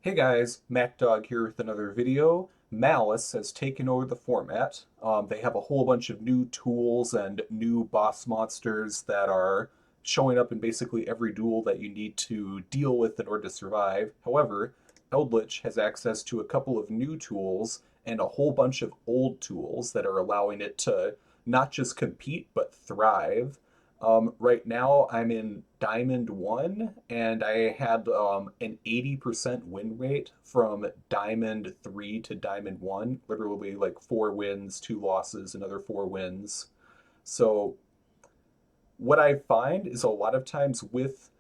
Hey guys, MacDog here with another video. Maliss has taken over the format. They have a whole bunch of new tools and new boss monsters that are showing up in basically every duel that you need to deal with in order to survive. However, Eldlich has access to a couple of new tools and a whole bunch of old tools that are allowing it to not just compete but thrive. Right now, I'm in Diamond 1, and I had an 80% win rate from Diamond 3 to Diamond 1. Literally, like 4 wins, 2 losses, another 4 wins. So, what I find is a lot of times with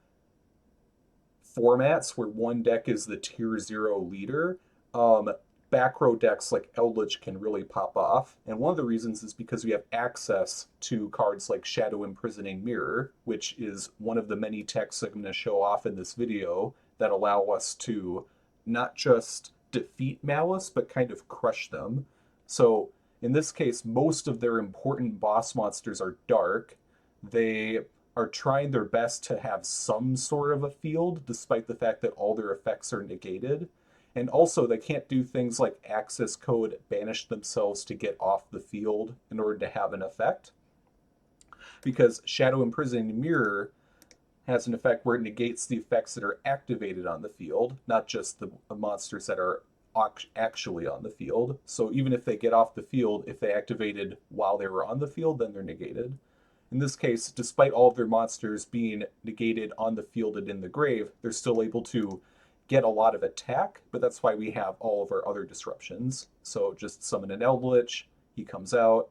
formats where one deck is the tier 0 leader, um, back row decks like Eldlich can really pop off. And one of the reasons is because we have access to cards like Shadow Imprisoning Mirror, which is one of the many techs I'm going to show off in this video that allow us to not just defeat Maliss, but kind of crush them. So in this case, most of their important boss monsters are dark. They are trying their best to have some sort of a field, despite the fact that all their effects are negated. And also, they can't do things like access code banish themselves to get off the field in order to have an effect. Because Shadow Imprisoning Mirror has an effect where it negates the effects that are activated on the field, not just the monsters that are actually on the field. So even if they get off the field, if they activated while they were on the field, then they're negated. In this case, despite all of their monsters being negated on the field and in the grave, they're still able to get a lot of attack, but that's why we have all of our other disruptions. So just summon an Eldlich, he comes out,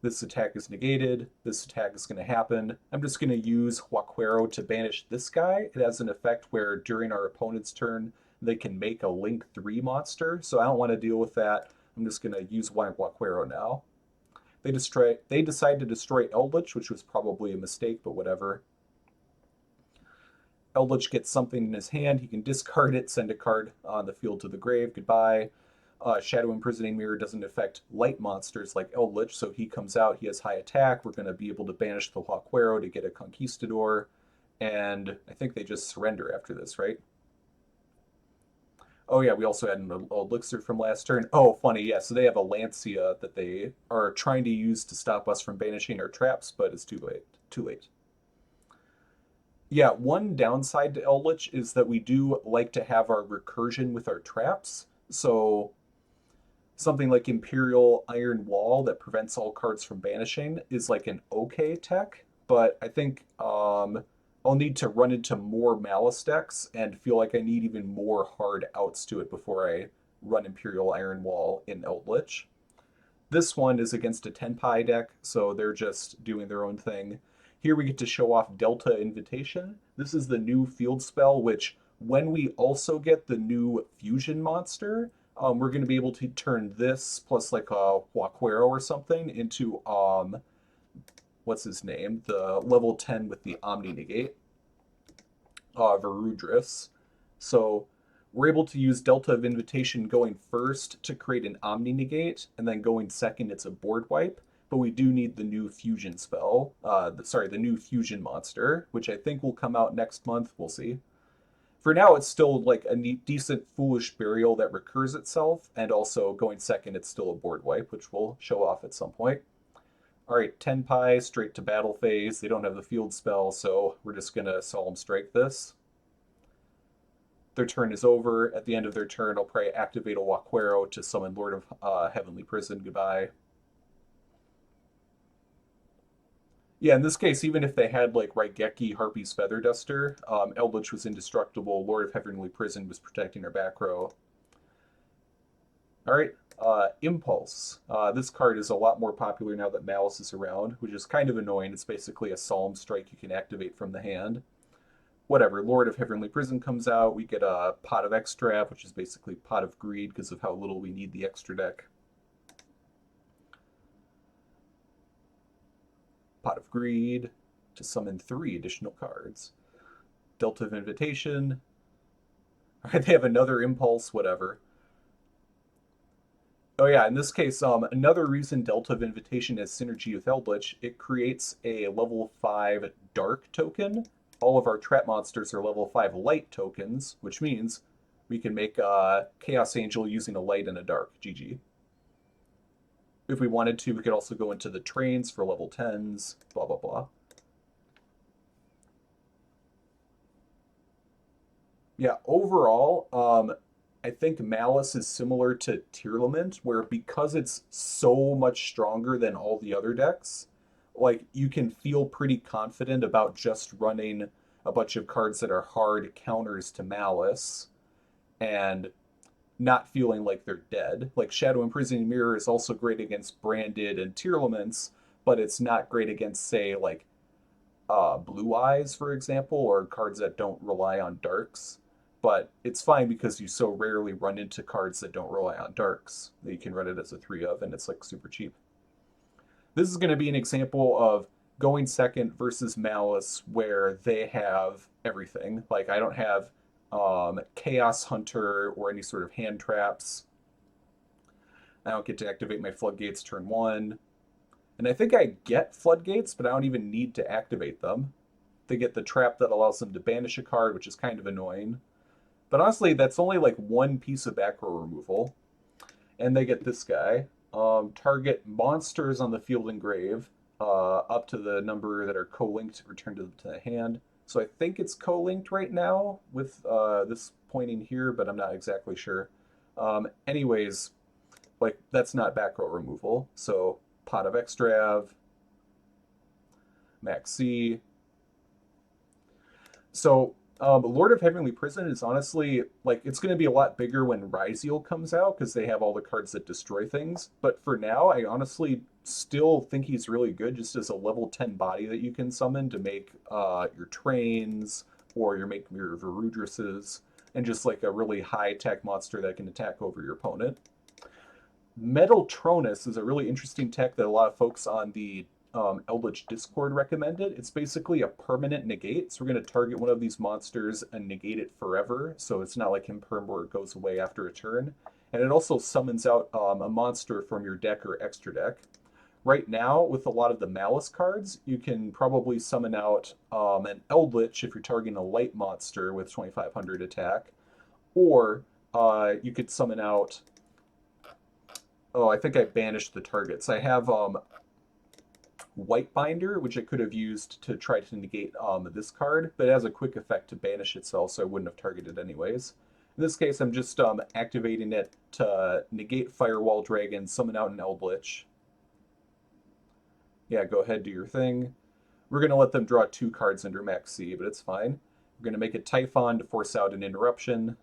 this attack is negated, this attack is going to happen. I'm just going to use Huaquero to banish this guy. It has an effect where during our opponent's turn, they can make a Link 3 monster, so I don't want to deal with that. I'm just going to use Huaquero now. They decide to destroy Eldlich, which was probably a mistake, but whatever. Eldlich gets something in his hand. He can discard it, send a card on the field to the grave. Goodbye. Shadow Imprisoning Mirror doesn't affect light monsters like Eldlich, so he comes out. He has high attack. We're going to be able to banish the Huaquero to get a Conquistador. And I think they just surrender after this, right? Oh yeah, we also had an Eldlixir from last turn. Oh, funny, yeah. So they have a Lancia that they are trying to use to stop us from banishing our traps, but it's too late. Too late. Yeah, one downside to Eldlich is that we do like to have our recursion with our traps. So something like Imperial Iron Wall that prevents all cards from banishing is like an okay tech, but I think I'll need to run into more Maliss decks and feel like I need even more hard outs to it before I run Imperial Iron Wall in Eldlich. This one is against a Tenpei deck, so they're just doing their own thing. Here we get to show off Delta Invitation. This is the new field spell, which when we also get the new fusion monster, we're going to be able to turn this plus like a Huaquero or something into, what's his name? The level 10 with the Omni Negate, Verudris. So we're able to use Delta of Invitation going first to create an Omni Negate, and then going second, it's a board wipe. But we do need the new fusion spell, the new fusion monster, which I think will come out next month. We'll see. For now, it's still like a decent Foolish Burial that recurs itself, and also going second, it's still a board wipe, which we'll show off at some point. All right, Tenpei, straight to battle phase. They don't have the field spell, so we're just going to Solemn Strike this. Their turn is over. At the end of their turn, I'll probably activate a Huaquero to summon Lord of Heavenly Prison. Goodbye. Yeah, in this case, even if they had like Raigeki, Harpy's Feather Duster, Eldlich was indestructible. Lord of Heavenly Prison was protecting our back row. All right, Impulse. This card is a lot more popular now that Maliss is around, which is kind of annoying. It's basically a Solemn Strike you can activate from the hand. Whatever, Lord of Heavenly Prison comes out. We get a Pot of Extrav, which is basically Pot of Greed because of how little we need the extra deck. Pot of Greed to summon 3 additional cards. Delta of Invitation. All right, they have another Impulse, whatever. Oh yeah, in this case, another reason Delta of Invitation has synergy with Eldlich, it creates a level 5 Dark token. All of our trap monsters are level 5 Light tokens, which means We can make Chaos Angel using a light and a dark. GG. If we wanted to, we could also go into the trains for level 10s, blah, blah, blah. Yeah, overall, I think Malice is similar to Tearlament, where because it's so much stronger than all the other decks, like you can feel pretty confident about just running a bunch of cards that are hard counters to Malice and not feeling like they're dead. Like Shadow Imprisoning Mirror is also great against Branded and Tearlaments, but it's not great against, say, like Blue Eyes, for example, or cards that don't rely on darks. But it's fine because you so rarely run into cards that don't rely on darks that you can run it as a 3 of, and it's like super cheap. This is going to be an example of going second versus Malice where they have everything. Like I don't have Chaos Hunter or any sort of hand traps. I don't get to activate my floodgates turn 1. And I think I get floodgates, but I don't even need to activate them. They get the trap that allows them to banish a card, which is kind of annoying. But honestly, that's only like one piece of back row removal. And they get this guy. Target monsters on the field and grave up to the number that are co-linked return to the hand. So I think it's co-linked right now with this pointing here, but I'm not exactly sure. Anyways, like that's not back row removal. So Pot of Extrav, Max C. So Lord of Heavenly Prison is honestly, like, it's going to be a lot bigger when Ryziel comes out because they have all the cards that destroy things. But for now, I honestly still think he's really good just as a level 10 body that you can summon to make your trains or your Verudruses and just like a really high attack monster that can attack over your opponent. Metaltronus is a really interesting tech that a lot of folks on the Eldlich Discord recommended. It's basically a permanent negate, so we're going to target one of these monsters and negate it forever, so it's not like Imperm where it goes away after a turn. And it also summons out a monster from your deck or extra deck. Right now, with a lot of the Malice cards, you can probably summon out an Eldlich if you're targeting a light monster with 2500 attack, or you could summon out... Oh, I think I banished the targets. I have White Binder, which I could have used to try to negate this card, but it has a quick effect to banish itself, so I wouldn't have targeted anyways. In this case, I'm just activating it to negate Firewall Dragon, summon out an Eldlich. Yeah, go ahead, do your thing. We're going to let them draw 2 cards under Max C, but it's fine. We're going to make a Typhon to force out an interruption.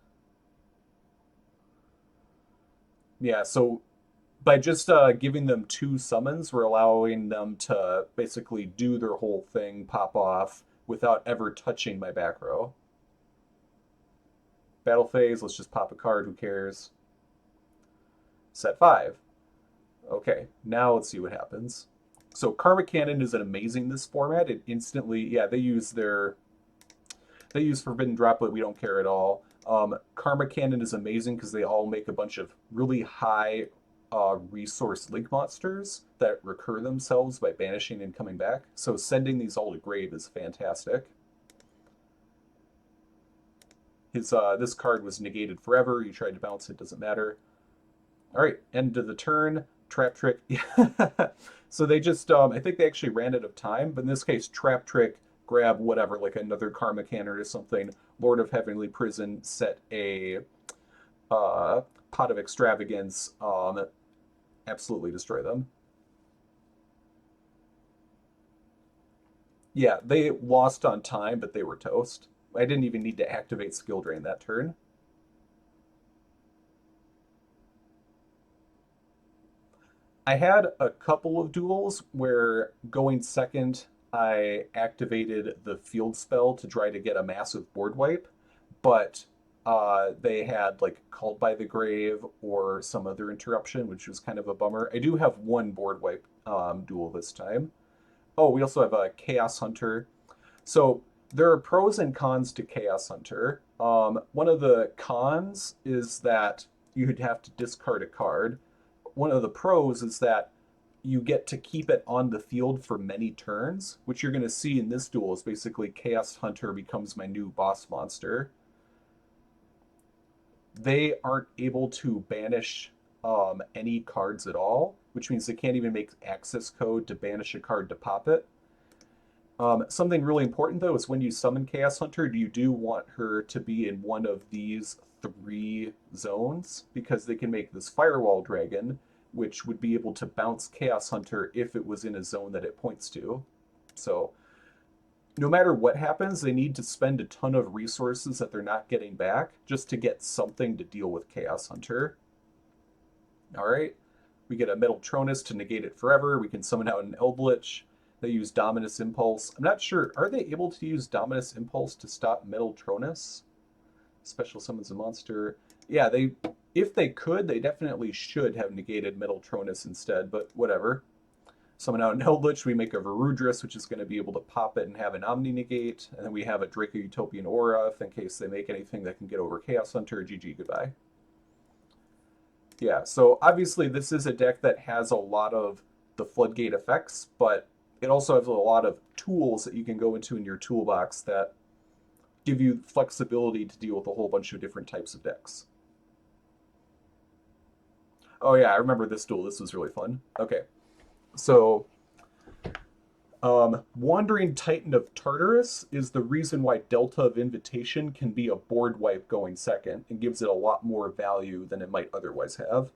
Yeah, so by just giving them 2 summons, we're allowing them to basically do their whole thing, pop off, without ever touching my back row. Battle phase, let's just pop a card, who cares? Set 5. Okay, now let's see what happens. So Karma Cannon is amazing in this format. It instantly, yeah, they use Forbidden Droplet, we don't care at all. Karma Cannon is amazing because they all make a bunch of really high resource link monsters that recur themselves by banishing and coming back. So sending these all to grave is fantastic. This card was negated forever. You tried to bounce it, doesn't matter. All right, end of the turn. Trap Trick. So they just, I think they actually ran out of time, but in this case, Trap Trick, grab whatever, like another Karma Cannon or something. Lord of Heavenly Prison, set a Pot of Extravagance, absolutely destroy them. Yeah, they lost on time, but they were toast. I didn't even need to activate Skill Drain that turn. I had a couple of duels where going second, I activated the field spell to try to get a massive board wipe, but they had like Called by the Grave or some other interruption, which was kind of a bummer. I do have one board wipe duel this time. Oh, we also have a Chaos Hunter. So there are pros and cons to Chaos Hunter. One of the cons is that you'd have to discard a card. One of the pros is that you get to keep it on the field for many turns, which you're going to see in this duel is basically Chaos Hunter becomes my new boss monster. they aren't able to banish any cards at all, which means they can't even make access code to banish a card to pop it. Something really important though is when you summon Chaos Hunter, you do want her to be in one of these 3 zones because they can make this Firewall Dragon, which would be able to bounce Chaos Hunter if it was in a zone that it points to. So no matter what happens, they need to spend a ton of resources that they're not getting back just to get something to deal with Chaos Hunter. All right, we get a Metaltronus to negate it forever. We can summon out an Eldlich. They use Dominus Impulse. I'm not sure. Are they able to use Dominus Impulse to stop Metaltronus? Special summons a monster. Yeah, if they could, they definitely should have negated Metaltronus instead, but whatever. Summon out an Eldlich, we make a Varudris, which is going to be able to pop it and have an Omni negate, and then we have a Draco Utopian Aura, if in case they make anything that can get over Chaos Hunter. GG, goodbye. Yeah, so obviously this is a deck that has a lot of the floodgate effects, but it also has a lot of tools that you can go into in your toolbox that give you flexibility to deal with a whole bunch of different types of decks. Oh yeah, I remember this duel. This was really fun. Okay, so Wandering Titan of Tartarus is the reason why Delta of Invitation can be a board wipe going second and gives it a lot more value than it might otherwise have.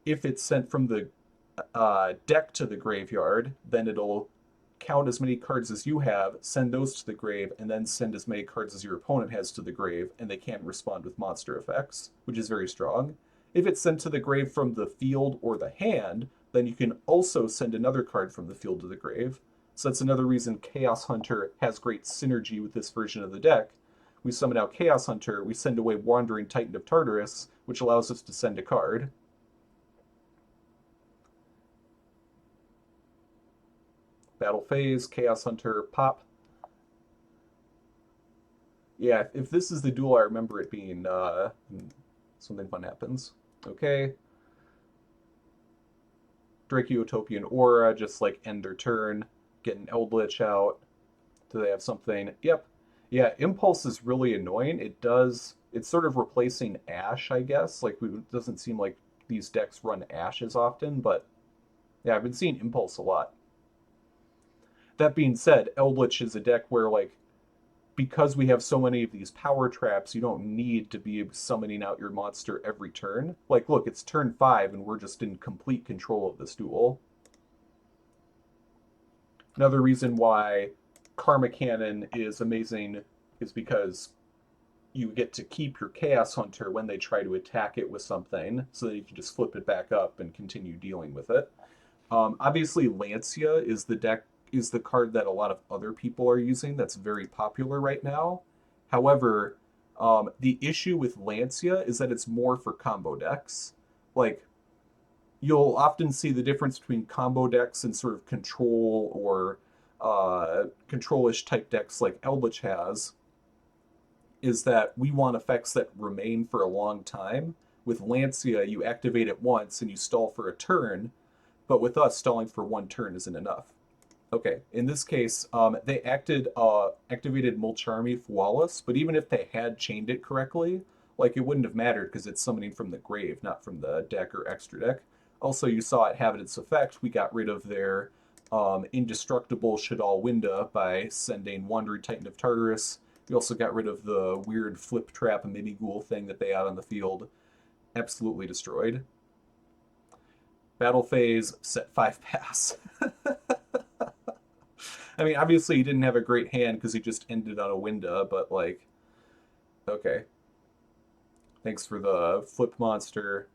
If it's sent from the deck to the graveyard, then it'll count as many cards as you have, send those to the grave, and then send as many cards as your opponent has to the grave, and they can't respond with monster effects, which is very strong. If it's sent to the grave from the field or the hand, then you can also send another card from the field to the grave. So that's another reason Chaos Hunter has great synergy with this version of the deck. We summon out Chaos Hunter, we send away Wandering Titan of Tartarus, which allows us to send a card. Battle phase, Chaos Hunter, pop. Yeah, if this is the duel, I remember it being something fun happens. Okay. Draco Utopian Aura, just like end their turn, get an Eldlich out. Do they have something? Yep. Yeah, Impulse is really annoying. It's sort of replacing Ash, I guess. Like, it doesn't seem like these decks run Ash as often, but yeah, I've been seeing Impulse a lot. That being said, Eldlich is a deck where, like, because we have so many of these power traps, you don't need to be summoning out your monster every turn. Like, look, it's turn 5 and we're just in complete control of this duel. Another reason why Karma Cannon is amazing is because you get to keep your Chaos Hunter when they try to attack it with something, so that you can just flip it back up and continue dealing with it. Obviously, Lancia is the card that a lot of other people are using that's very popular right now. However, the issue with Lancia is that it's more for combo decks. Like, you'll often see the difference between combo decks and sort of control or control-ish type decks like Eldlich has, is that we want effects that remain for a long time. With Lancia, you activate it once and you stall for a turn, but with us, stalling for 1 turn isn't enough. Okay, in this case, they activated Mulcharmy Flawless, but even if they had chained it correctly, like, it wouldn't have mattered because it's summoning from the grave, not from the deck or extra deck. Also, you saw it have its effect. We got rid of their Indestructible Shadal Winda by sending Wandering Titan of Tartarus. We also got rid of the weird flip trap Mimighoul thing that they had on the field. Absolutely destroyed. Battle phase, set 5 pass. I mean, obviously he didn't have a great hand because he just ended on a Winda, but, like, okay. Thanks for the flip monster.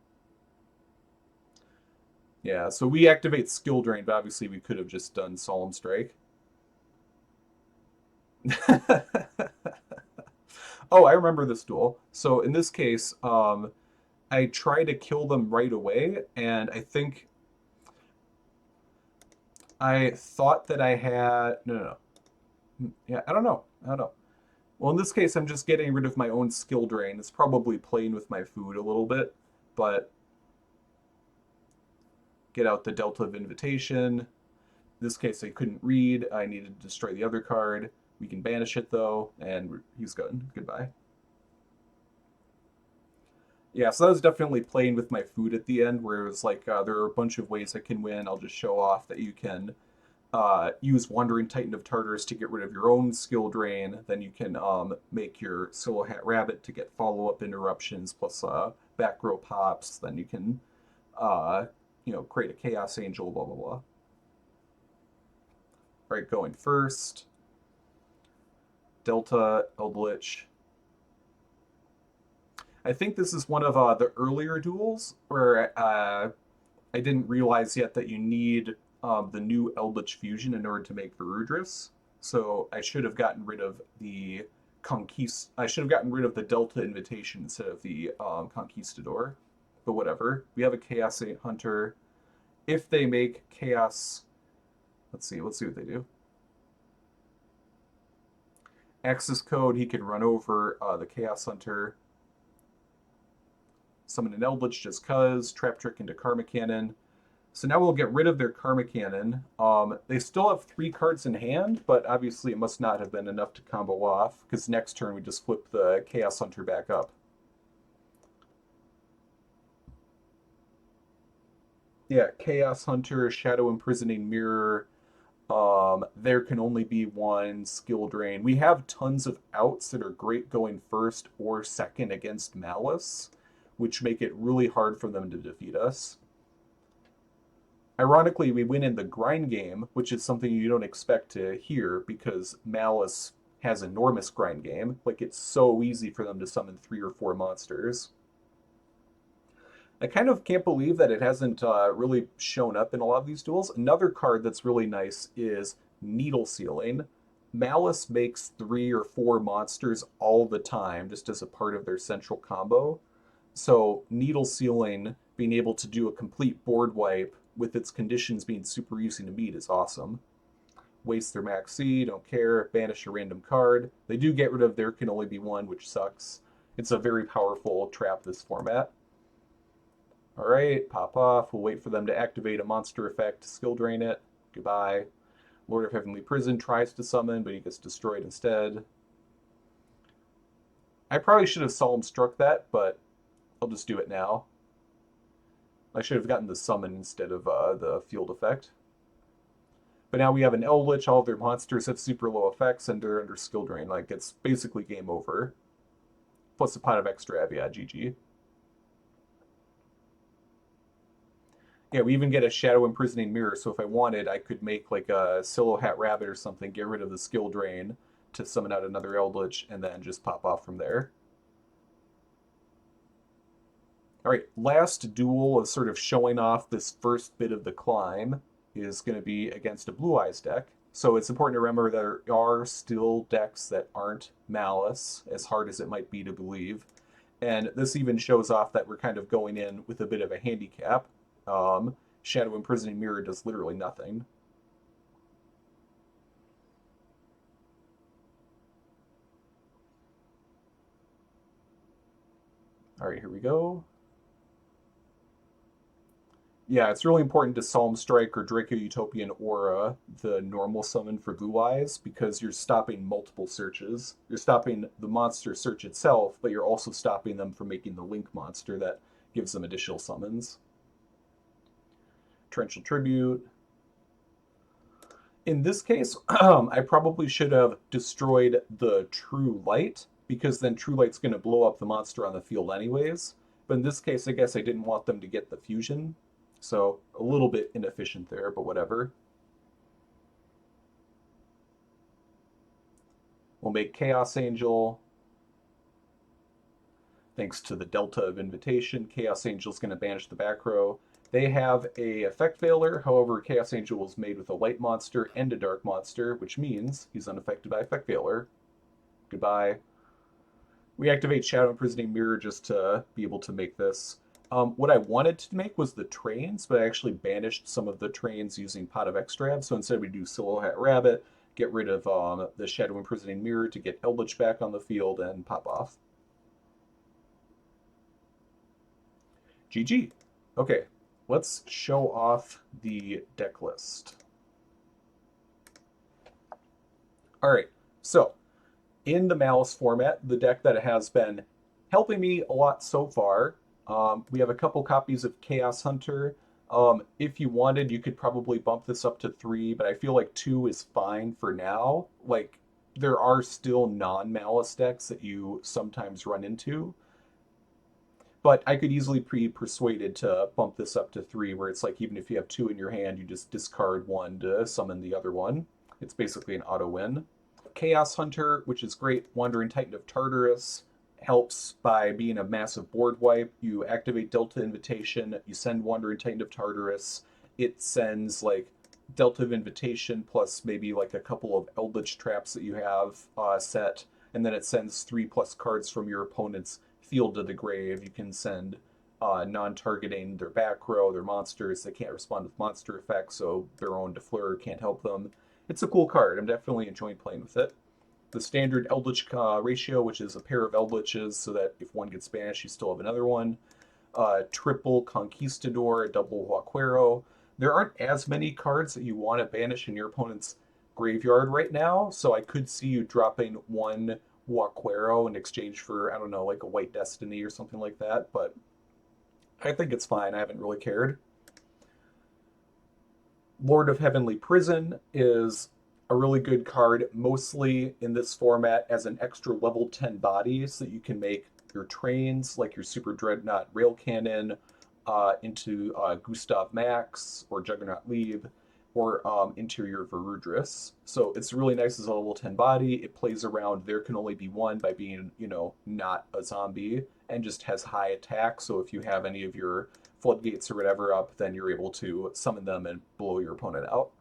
Yeah, so we activate Skill Drain, but obviously we could have just done Solemn Strike. Oh, I remember this duel. So in this case, I try to kill them right away, and I think I thought that I had... No. Yeah, I don't know. Well, in this case, I'm just getting rid of my own skill drain. It's probably playing with my food a little bit, but get out the Delta of Invitation. In this case, I couldn't read. I needed to destroy the other card. We can banish it, though, and he's good. Goodbye. Yeah, so that was definitely playing with my food at the end, where it was like there are a bunch of ways I can win. I'll just show off that you can use Wandering Titan of Tartarus to get rid of your own skill drain. Then you can make your Solo Hat Rabbit to get follow-up interruptions plus back row pops. Then you can, uh, create a Chaos Angel, blah, blah, blah. All right, going first. Delta, Eldlich. I think this is one of the earlier duels where I didn't realize yet that you need the new Eldlich fusion in order to make Varudris. So I should have gotten rid of the I should have gotten rid of the Delta invitation instead of the Conquistador. But whatever. We have a Chaos 8 Hunter. If they make Chaos, let's see what they do. Access code, he can run over the Chaos Hunter. Summon an Eldlich just cuz. Trap Trick into Karma Cannon. So now we'll get rid of their Karma Cannon. They still have 3 cards in hand, but obviously it must not have been enough to combo off, because next turn we just flip the Chaos Hunter back up. Yeah, Chaos Hunter, Shadow Imprisoning Mirror. There can only be one skill drain. We have tons of outs that are great going first or second against Maliss, which make it really hard for them to defeat us. Ironically, we win in the grind game, which is something you don't expect to hear because Maliss has enormous grind game. Like, it's so easy for them to summon 3 or 4 monsters. I kind of can't believe that it hasn't really shown up in a lot of these duels. Another card that's really nice is Needle Sealing. Maliss makes 3 or 4 monsters all the time just as a part of their central combo. So Needle Sealing, being able to do a complete board wipe with its conditions being super easy to meet is awesome. Waste their max C, don't care, banish a random card. They do get rid of There Can Only Be One, which sucks. It's a very powerful trap this format. Alright, pop off. We'll wait for them to activate a monster effect to skill drain it. Goodbye. Lord of Heavenly Prison tries to summon, but he gets destroyed instead. I probably should have Solemn Struck that, but I'll just do it now. I should have gotten the summon instead of the field effect. But now we have an Eldlich, all of their monsters have super low effects, and they're under skill drain. Like, it's basically game over. Plus a pot of Extrav, yeah, GG. Yeah, we even get a Shadow Imprisoning Mirror, so if I wanted, I could make like a Solo Hat Rabbit or something, get rid of the skill drain to summon out another Eldlich, and then just pop off from there. Alright, last duel of sort of showing off this first bit of the climb is going to be against a Blue Eyes deck. So it's important to remember there are still decks that aren't Maliss, as hard as it might be to believe. And this even shows off that we're kind of going in with a bit of a handicap. Shadow Imprisoning Mirror does literally nothing. Alright, here we go. Yeah, it's really important to Solemn Strike or Draco Utopian Aura, the normal summon for Blue Eyes, because you're stopping multiple searches. You're stopping the monster search itself, but you're also stopping them from making the Link monster that gives them additional summons. Torrential Tribute. In this case, I probably should have destroyed the True Light, because then True Light's going to blow up the monster on the field anyways. But in this case, I guess I didn't want them to get the fusion. So a little bit inefficient there, but whatever. We'll make Chaos Angel. Thanks to the Delta of Invitation, Chaos Angel's going to banish the back row. They have a effect failure, however, Chaos Angel was made with a light monster and a dark monster, which means he's unaffected by effect failure. Goodbye. We activate Shadow Imprisoning Mirror just to be able to make this. What I wanted to make was the trains, but I actually banished some of the trains using Pot of Extrav. So instead we do Solo Hat Rabbit, get rid of the Shadow Imprisoning Mirror to get Eldlich back on the field and pop off. GG. Okay, let's show off the deck list. All right, so in the Maliss format, the deck that has been helping me a lot so far We have a couple copies of Chaos Hunter. If you wanted, you could probably bump this up to 3, but I feel like 2 is fine for now. Like, there are still non-Malice decks that you sometimes run into, but I could easily be persuaded to bump this up to 3, where it's like even if you have 2 in your hand, you just discard 1 to summon the other one. It's basically an auto win. Chaos Hunter, which is great. Wandering Titan of Tartarus helps by being a massive board wipe. You activate Delta Invitation, you send Wandering Titan of Tartarus. It sends like Delta of Invitation plus maybe like a couple of Eldlich traps that you have set, and then it sends 3+ cards from your opponent's field to the grave. You can send non-targeting their back row, their monsters. They can't respond with monster effects, so their own Defleur can't help them. It's a cool card. I'm definitely enjoying playing with it. The standard Eldlich ratio, which is a pair of Eldliches, so that if one gets banished, you still have another one. Triple Conquistador, double Huaquero. There aren't as many cards that you want to banish in your opponent's graveyard right now, so I could see you dropping one Huaquero in exchange for, I don't know, like a White Destiny or something like that, but I think it's fine. I haven't really cared. Lord of Heavenly Prison is a really good card, mostly in this format as an extra level 10 body, so that you can make your trains, like your Super Dreadnought Rail Cannon, into Gustav Max or Juggernaut Leave, or Interior Varudris. So it's really nice as a level 10 body. It plays around There Can Only Be One by being, not a zombie, and just has high attack. So if you have any of your floodgates or whatever up, then you're able to summon them and blow your opponent out.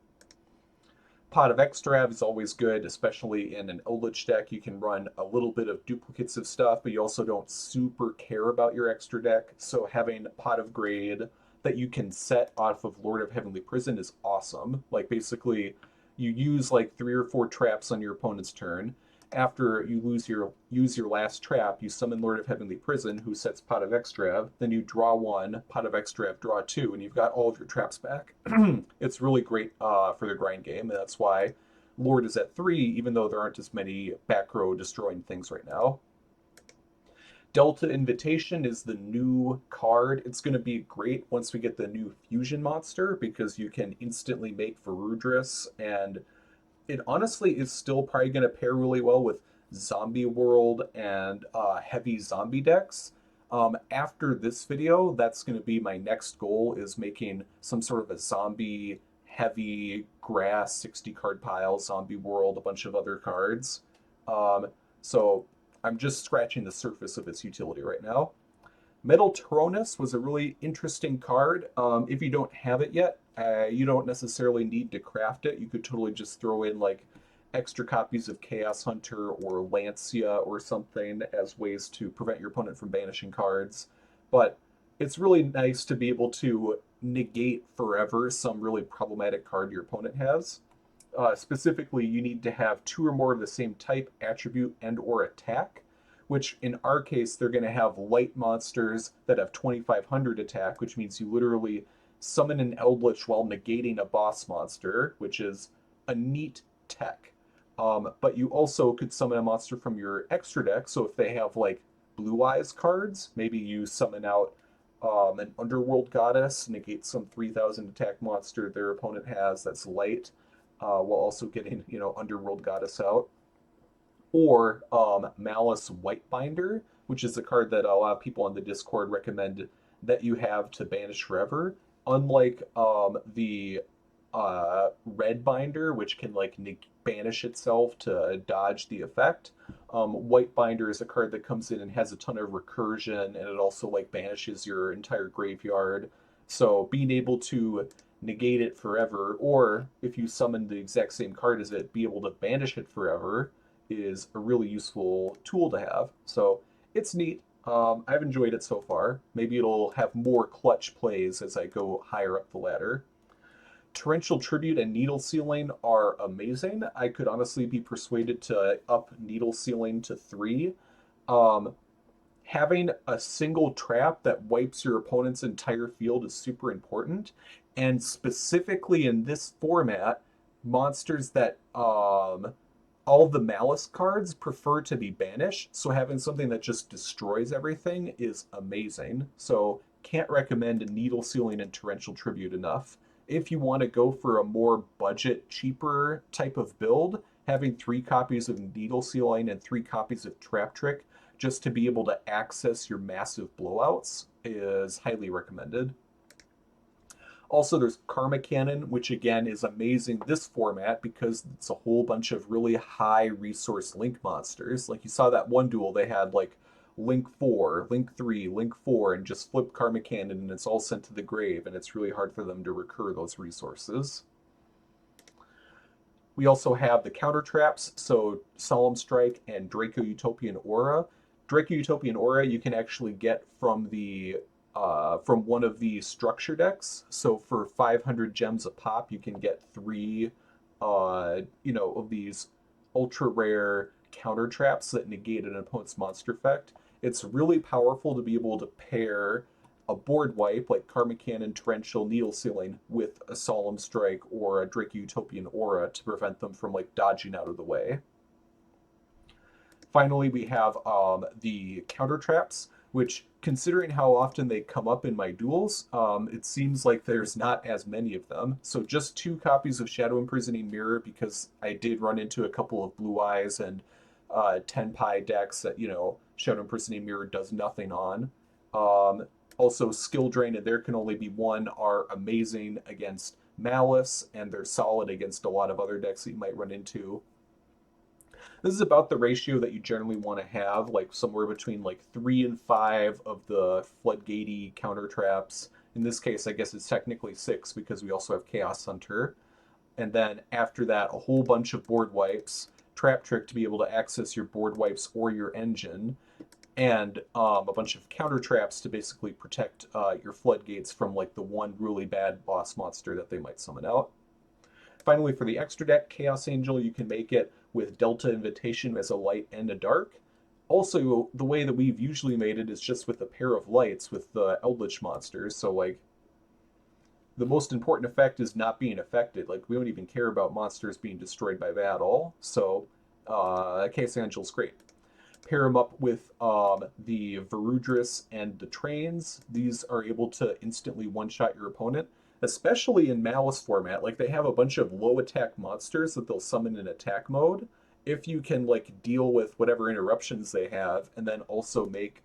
Pot of Extrav is always good, especially in an Eldlich deck. You can run a little bit of duplicates of stuff, but you also don't super care about your extra deck. So having Pot of Grade that you can set off of Lord of Heavenly Prison is awesome. Like basically, you use like 3 or 4 traps on your opponent's turn. After you use your last trap, you summon Lord of Heavenly Prison, who sets Pot of Extrav. Then you draw 1, Pot of Extrav, draw 2, and you've got all of your traps back. It's really great for the grind game, and that's why Lord is at 3, even though there aren't as many back row destroying things right now. Delta Invitation is the new card. It's going to be great once we get the new fusion monster, because you can instantly make Varudris, and it honestly is still probably going to pair really well with Zombie World and heavy zombie decks. After this video, that's going to be my next goal, is making some sort of a zombie heavy grass 60 card pile, Zombie World, a bunch of other cards. So I'm just scratching the surface of its utility right now. Metaltronus was a really interesting card. If you don't have it yet, you don't necessarily need to craft it. You could totally just throw in like extra copies of Chaos Hunter or Lancia or something as ways to prevent your opponent from banishing cards. But it's really nice to be able to negate forever some really problematic card your opponent has. Specifically, you need to have 2 or more of the same type, attribute, and or attack, which in our case, they're going to have light monsters that have 2500 attack, which means you literally summon an Eldlich while negating a boss monster, which is a neat tech. But you also could summon a monster from your extra deck, so if they have like Blue Eyes cards, maybe you summon out an Underworld Goddess, negate some 3000 attack monster their opponent has that's light, while also getting, Underworld Goddess out. Or Maliss Whitebinder, which is a card that a lot of people on the Discord recommend that you have to banish forever. Unlike the Red Binder, which can like banish itself to dodge the effect, Whitebinder is a card that comes in and has a ton of recursion, and it also like banishes your entire graveyard. So being able to negate it forever, or if you summon the exact same card as it, be able to banish it forever, is a really useful tool to have. So it's neat. I've enjoyed it so far. Maybe it'll have more clutch plays as I go higher up the ladder. Torrential Tribute and Needle Sealing are amazing. I could honestly be persuaded to up Needle Sealing to 3. Having a single trap that wipes your opponent's entire field is super important. And specifically in this format, monsters that All the Malice cards prefer to be banished, so having something that just destroys everything is amazing. So can't recommend Needle Sealing and Torrential Tribute enough. If you want to go for a more budget, cheaper type of build, having 3 copies of Needle Sealing and 3 copies of Trap Trick just to be able to access your massive blowouts is highly recommended. Also, there's Karma Cannon, which again is amazing this format because it's a whole bunch of really high resource link monsters. Like you saw that one duel, they had like Link 4, Link 3, Link 4, and just flip Karma Cannon and it's all sent to the grave, and it's really hard for them to recur those resources. We also have the counter traps, so Solemn Strike and Draco Utopian Aura. Draco Utopian Aura you can actually get from one of the structure decks. So for 500 gems a pop, you can get 3, of these ultra rare counter traps that negate an opponent's monster effect. It's really powerful to be able to pair a board wipe like Karma Cannon, Torrential, Needle Sealing with a Solemn Strike or a Draco Utopian Aura to prevent them from like dodging out of the way. Finally, we have the counter traps, which, considering how often they come up in my duels, it seems like there's not as many of them. So just 2 copies of Shadow Imprisoning Mirror because I did run into a couple of Blue Eyes and Tenpei decks that, Shadow Imprisoning Mirror does nothing on. Also, Skill Drain, and there can only be one, are amazing against Maliss, and they're solid against a lot of other decks that you might run into. This is about the ratio that you generally want to have, like somewhere between like 3 and 5 of the floodgatey counter traps. In this case, I guess it's technically 6 because we also have Chaos Hunter. And then after that, a whole bunch of board wipes, Trap Trick to be able to access your board wipes or your engine, and a bunch of counter traps to basically protect your floodgates from like the one really bad boss monster that they might summon out. Finally, for the extra deck, Chaos Angel, you can make it with Delta Invitation as a light and a dark. Also, the way that we've usually made it is just with a pair of lights with the Eldlich monsters. So, like, the most important effect is not being affected. Like, we don't even care about monsters being destroyed by battle. So, Chaos Angel's great. Pair them up with the Varudris and the Trains. These are able to instantly one-shot your opponent, especially in Malice format. Like, they have a bunch of low attack monsters that they'll summon in attack mode. If you can like deal with whatever interruptions they have, and then also make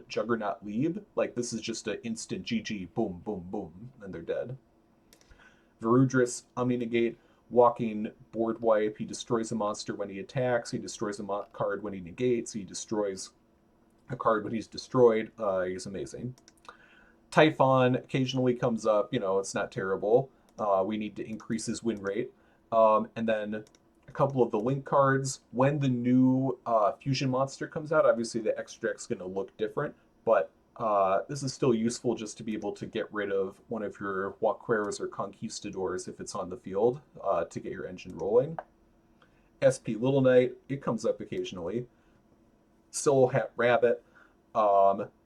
Juggernaut leave, like this is just an instant GG, boom, boom, boom, and they're dead. Varudris, Omni-Negate, walking board wipe. He destroys a monster when he attacks. He destroys a card when he negates. He destroys a card when he's destroyed. He's amazing. Typhon occasionally comes up. It's not terrible. We need to increase his win rate. And then a couple of the link cards. When the new fusion monster comes out, obviously the extra deck's going to look different, but this is still useful just to be able to get rid of one of your Walqueras or Conquistadors if it's on the field to get your engine rolling. SP Little Knight, it comes up occasionally. Solo Hat Rabbit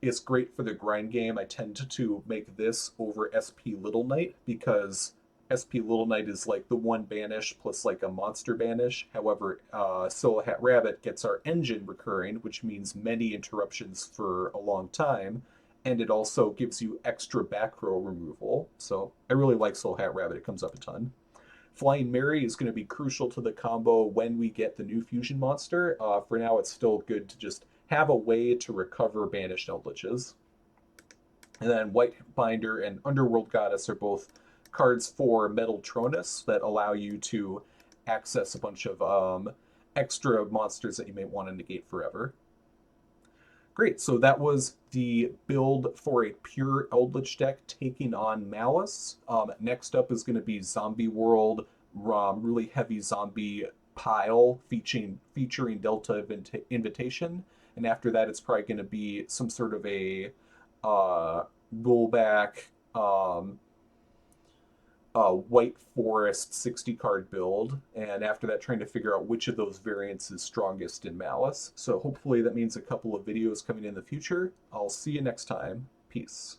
is great for the grind game. I tend to make this over SP Little Knight because SP Little Knight is like the one banish plus like a monster banish. However, Solo Hat Rabbit gets our engine recurring, which means many interruptions for a long time, and it also gives you extra back row removal. So I really like Solo Hat Rabbit. It comes up a ton. Flying Mary is going to be crucial to the combo when we get the new fusion monster. For now, it's still good to just have a way to recover banished Eldliches. And then White Binder and Underworld Goddess are both cards for Metaltronus that allow you to access a bunch of extra monsters that you may want to negate forever. Great, so that was the build for a pure Eldlich deck taking on Malice. Next up is going to be Zombie World, really heavy zombie pile featuring Delta Invitation. And after that, it's probably going to be some sort of a rollback White Forest 60 card build, and after that trying to figure out which of those variants is strongest in Malice. So hopefully that means a couple of videos coming in the future. I'll see you next time. Peace.